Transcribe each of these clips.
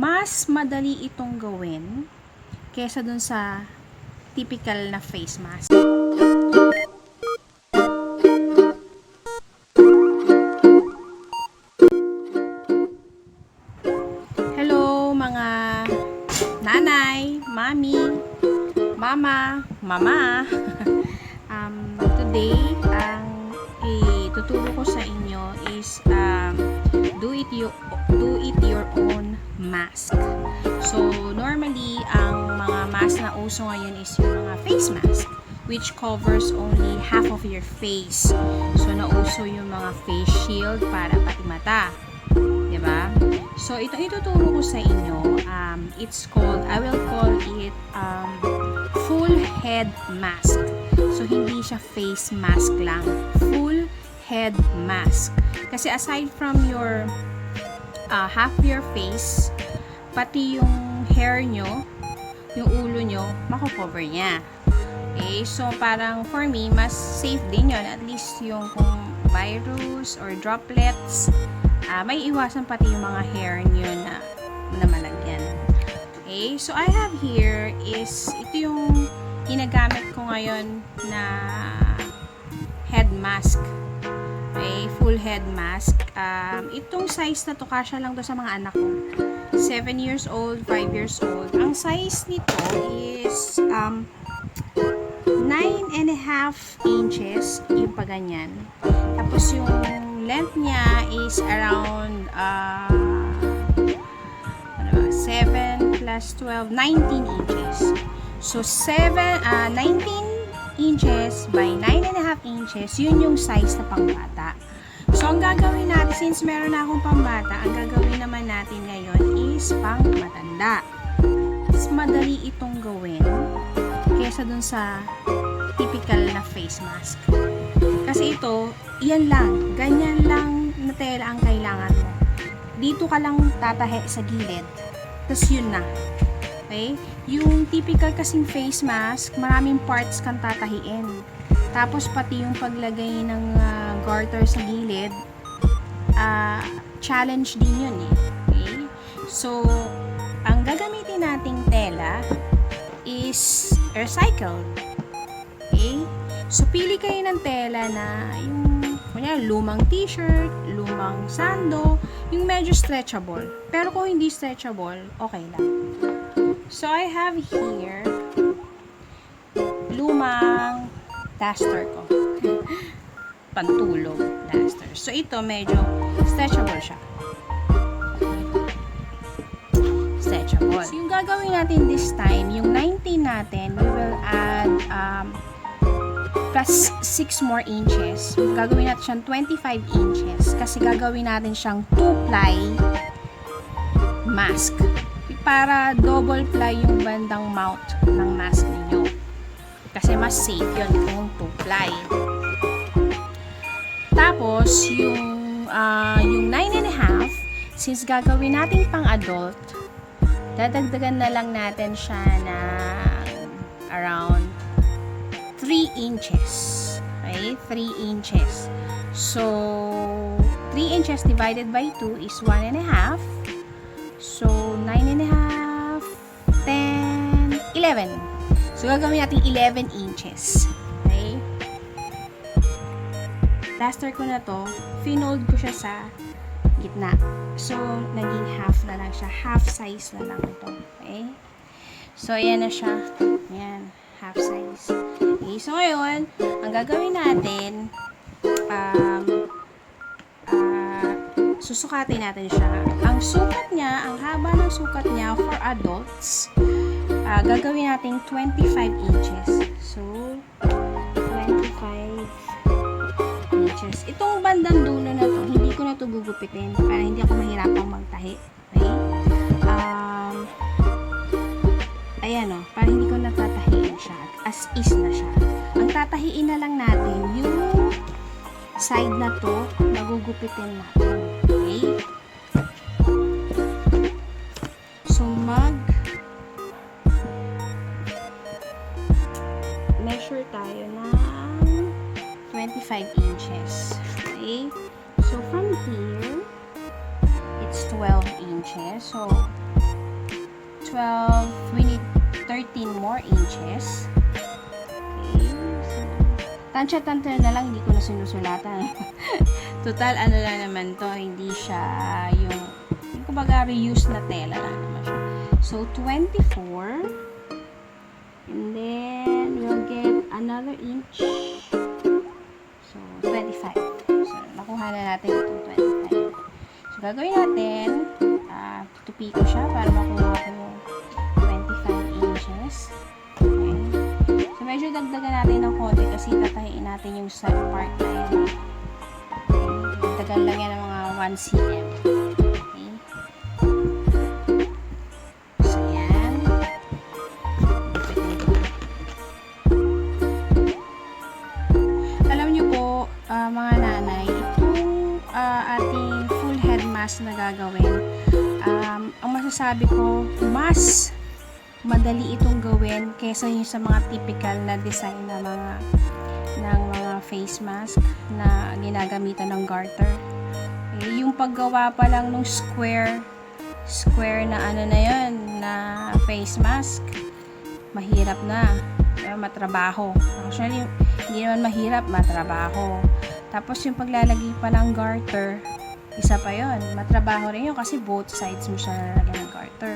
Mas madali itong gawin kesa dun sa typical na face mask. Hello mga nanay, mami, mama, mama. Today, ang ituturo ko sa inyo is do it your own mask. So, normally, ang mga mask na uso ngayon is yung mga face mask, which covers only half of your face. So, nauso yung mga face shield para pati mata. Diba? So, ito ituturo ko sa inyo. I will call it full head mask. So, hindi siya face mask lang. Full head mask. Kasi aside from your half your face, pati yung hair nyo, yung ulo nyo, mako-cover niya. Okay? So, parang for me, mas safe din yun. At least yung kung virus or droplets, may iwasan pati yung mga hair nyo na malagyan. Okay? So, I have here is, ito yung ginagamit ko ngayon na head mask. Okay? Full head mask. Itong size na to, kasya lang to sa mga anak ko. 7 years old, 5 years old. Ang size nito is 9.5 inches, yung paganyan. Tapos yung length niya is around 7 plus 12, 19 inches. So 19 inches by 9.5 inches, yun yung size na pangbata. So ang gagawin natin, since meron na akong pambata, ang gagawin naman natin ngayon is pang matanda. Mas madali itong gawin kesa dun sa typical na face mask. Kasi ito, yan lang, ganyan lang na tela ang kailangan mo. Dito ka lang tatahe sa gilid, tapos yun na. Okay? Yung typical kasing face mask, maraming parts kang tatahiin. Tapos pati yung paglagay ng garter sa gilid, challenge din yun eh. Okay? So, ang gagamitin nating tela is recycled. Okay? So, pili kayo ng tela na yung kunyari, lumang t-shirt, lumang sando, yung medyo stretchable. Pero kung hindi stretchable, okay lang. So, I have here lumang duster ko. Pantulog duster. So, ito medyo stretchable siya. Stretchable. So, yung gagawin natin this time, yung 19 natin, we will add plus 6 more inches. Gagawin natin siyang 25 inches kasi gagawin natin siyang 2-ply mask para double ply yung bandang mouth ng mask ninyo. Kasi mas safe yun kung 2-ply. Tapos, yung 9.5, since gagawin natin pang adult, dadagdagan na lang natin siya ng around 3 inches. Okay? 3 inches. So, 3 inches divided by 2 is 1.5. So, 9.5, 10, 11. So, gagawin natin 11 inches. Okay? Duster ko na to, finold ko siya sa gitna. So, naging half na lang siya. Half size na lang ito. Okay? So, ayan na siya. Ayan. Half size. Okay, so ngayon, ang gagawin natin, susukatin natin siya. Ang sukat niya, ang haba ng sukat niya for adults, gagawin natin 25 inches. So, 25 inches. Itong bandang dulo na to, hindi ko na to gugupitin para hindi ako mahirapang magtahi. Okay? Ayan o, para hindi ko natatahiin siya. As is na siya. Ang tatahiin na lang natin yung side na to, nagugupitin natin. Okay? So, measure tayo ng 25 inches. Okay? So, from here, it's 12 inches. So, 12, we need 13 more inches. Okay, so, tansya-tansya na lang, hindi ko na sinusulatan. Total, ano lang naman to, hindi siya yung kumbaga reuse na tela lang naman siya. So, 24, and then, we'll get another inch. So, 25. So, nakuha na natin itong 25. So, gagawin natin, tutupi ko siya para makuha ko yung 25 inches. Okay. So, medyo dagdagan natin ng konti kasi tatahiin natin yung side part na yan. Okay. Dagdagan lang yan ng mga 1 cm. Okay. So, yan. Alam nyo po, mga nanay, itong ating full head mask na gagawin, ang masasabi ko, mas madali itong gawin kaysa yung sa mga typical na design na mga face mask na ginagamitan ng garter. Eh, yung paggawa pa lang ng square na ano na yun, na face mask, mahirap na. Matrabaho. Actually, hindi naman mahirap, matrabaho. Tapos yung paglalagay pa ng garter, isa pa yon, matrabaho rin yun kasi both sides mo siya lalagyan ng garter.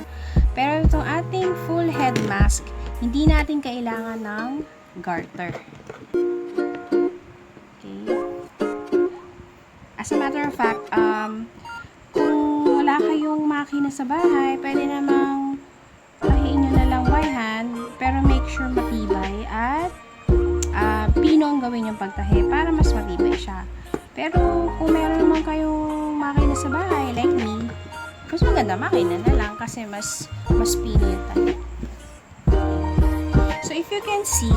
Pero itong ating full head mask, hindi natin kailangan ng garter. Okay. As a matter of fact, kung wala kayong makina sa bahay, pwede namang tahiin nyo na lang by hand, pero make sure matibay at pino ang gawin yung pagtahi para mas matibay siya. Pero kung meron naman kayong makina sa bahay, like me, mas maganda makina na lang kasi mas pino yung tahi. So if you can see,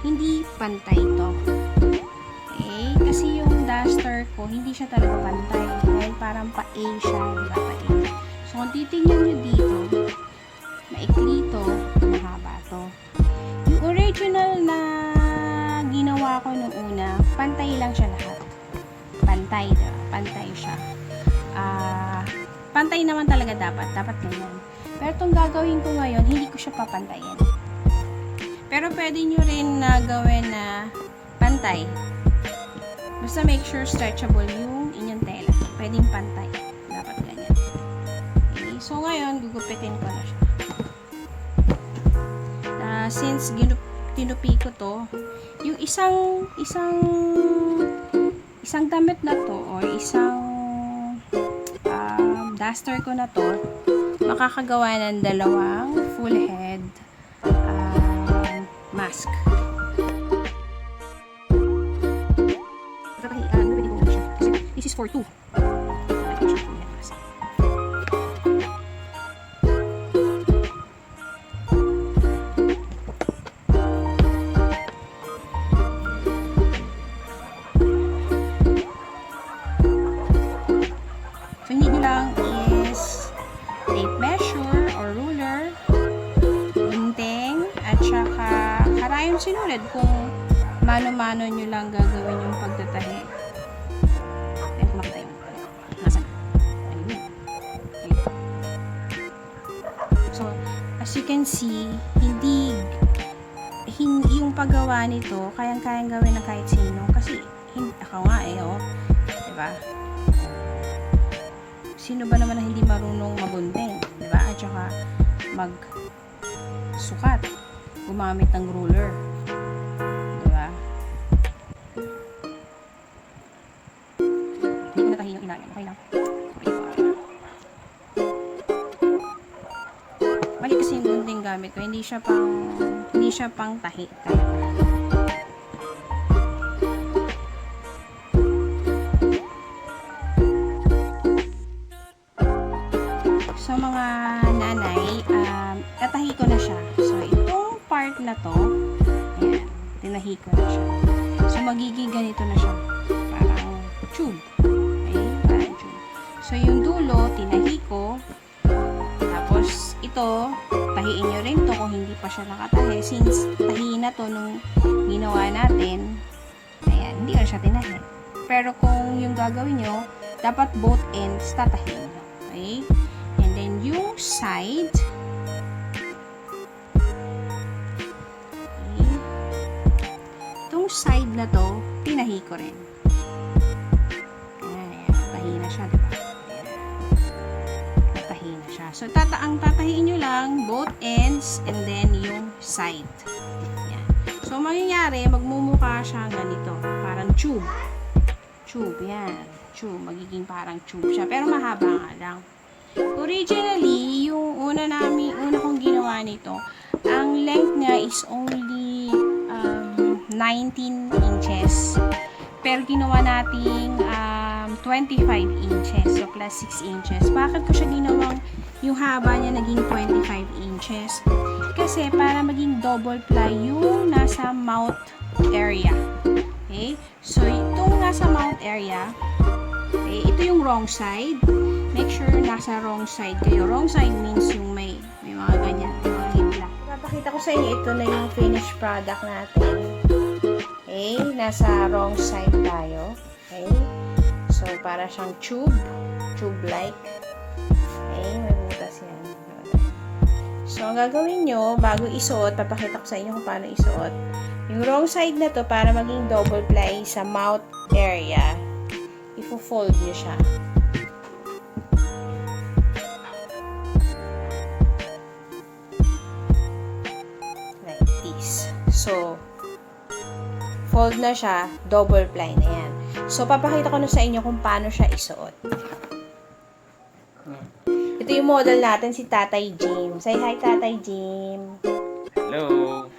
hindi pantay ito. Okay? Kasi yung duster ko, hindi siya talaga pantay. Dahil parang pa-A siya, diba pa-A. So kung titignan nyo dito, maikli ito, mahaba to. Yung original na ginawa ko nung una, pantay lang siya lahat. Pantay, diba? Pantay siya. Pantay naman talaga dapat ganyan. Pero itong gagawin ko ngayon, hindi ko siya papantayin. Pero pwede nyo rin na gawin na pantay. Basta make sure stretchable yung inyong tela. Pwedeng pantay. Dapat ganyan. Okay, so ngayon, gugupitin ko na siya. Since tinupi ko to, yung isang damit na to or isang duster ko na to, makakagawa ng dalawang full head mask. This is for 2. Sinunod kung mano-mano nyo lang gagawin yung pagtatahi. Ayan, kumakita yun. Nasaan? Ayun. Okay. So, as you can see, hindi yung paggawa nito, kayang-kayang gawin ng kahit sino. Kasi, ako nga oh. Diba? Sino ba naman na hindi marunong magunting? Diba? At saka, mag-sukat. Gumamit ng ruler. Diba? Hindi ko natahi yung ilalim. Okay lang. Mali kasi yung gunting gamit ko. Hindi siya pang tahi. So, mga nanay, tatahi ko na siya. So, itong part na to, ayan, tinahi ko na siya. So, magiging ganito na siya. Parang tube. Okay? Parang tube. So, yung dulo, tinahi ko. Tapos, ito, tahiin nyo rin to kung hindi pa siya nakatahi. Since, tahi na to nung ginawa natin, ayan, hindi ko siya tinahi. Pero, kung yung gagawin nyo, dapat both ends tatahin. Okay? And then, yung side, na to, tinahi ko rin. Ayan, tahi na siya, diba? Ayan. Natahi na siya. So, ang tatahiin nyo lang, both ends, and then yung side. Ayan. So, mangyayari, magmumukha siya ganito. Parang tube. Tube, yan. Tube. Magiging parang tube siya. Pero mahaba nga lang. Originally, yung una kong ginawa nito, ang length niya is only 19 inches. Pero ginawa nating 25 inches. So, plus 6 inches. Bakit ko siya ginawang yung haba niya naging 25 inches? Kasi para maging double ply yung nasa mouth area. Okay? So, itong nasa mouth area, okay, ito yung wrong side. Make sure nasa wrong side kayo. Wrong side means yung may mga ganyan, mga hibla. Papakita ko sa inyo, ito na yung finished product natin. Okay, nasa wrong side tayo. Okay, so para siyang tube-like. Okay, may butas yan. So, ang gagawin nyo, bago isuot, papakita ko sa inyo kung paano isuot. Yung wrong side na to, para maging double ply sa mouth area, ifo-fold nyo siya. So, fold na siya, double ply na yan. So, papakita ko na sa inyo kung paano siya isuot. Ito yung model natin, si Tatay Jim. Say hi, Tatay Jim. Hello.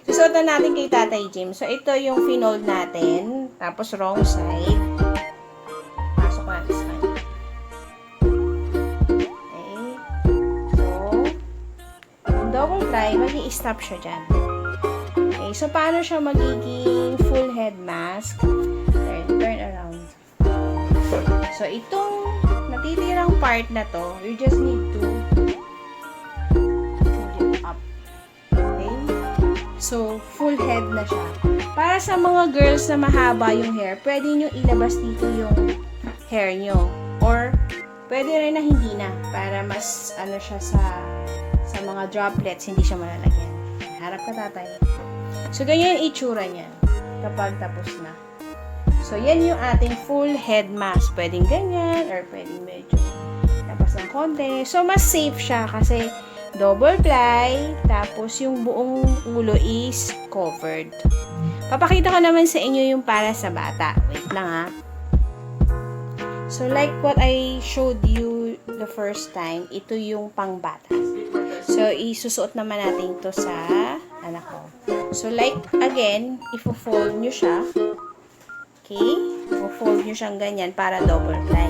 Susuot na natin kay Tatay Jim. So, ito yung finold natin. Tapos, wrong side. Pasok natin sa kanya. Okay. So, yung double ply, mag-i-stop siya dyan. Okay, so paano siya magiging full head mask? Turn around. So, itong natitirang part na to, you just need to pull it up. Okay? So, full head na siya. Para sa mga girls na mahaba yung hair, pwede nyo ilabas dito yung hair nyo. Or, pwede rin na hindi na. Para mas, ano siya sa mga droplets, hindi siya malalagyan. Harap ka, tatay. So, ganyan yung itsura niya kapag tapos na. So, yan yung ating full head mask. Pwedeng ganyan or pwedeng medyo tapos ng konti. So, mas safe siya kasi double ply tapos yung buong ulo is covered. Papakita ko naman sa inyo yung para sa bata. Wait lang ha. So, like what I showed you the first time, ito yung pang bata. So, isusuot naman natin to sa anak ko. So, like, again, ifo-fold nyo siya. Okay? Ifo-fold nyo siyang ganyan para double ply.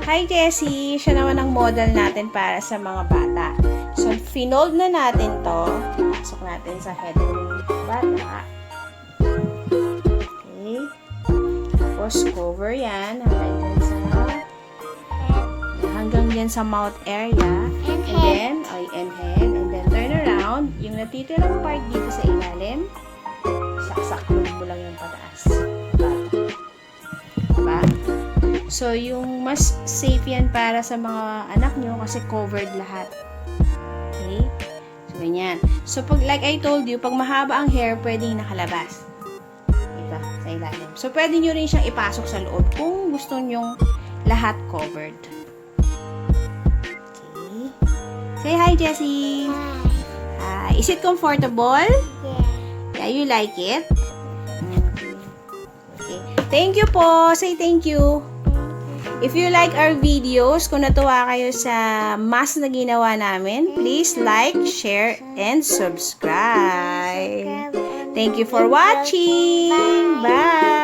Hi, Jessie! Siya naman ang model natin para sa mga bata. So, finold na natin to. Pasok natin sa head ng bata. Okay? Tapos, cover yan. Hanggang dyan sa mouth area. And then, and then turn around. Yung natitirang part dito sa ilalim, saksaklog mo lang yung pataas. Diba? So, yung mas safe yan para sa mga anak nyo kasi covered lahat. Okay? So, ganyan. So, like I told you, pag mahaba ang hair, pwedeng nakalabas. Ito, sa ilalim. So, pwede nyo rin siyang ipasok sa loob kung gusto nyong lahat covered. Say hi, Jessie. Hi. Is it comfortable? Yeah, you like it? Okay. Thank you po. Say thank you. If you like our videos, kung natuwa kayo sa mask na ginawa namin, please like, share, and subscribe. Thank you for watching. Bye.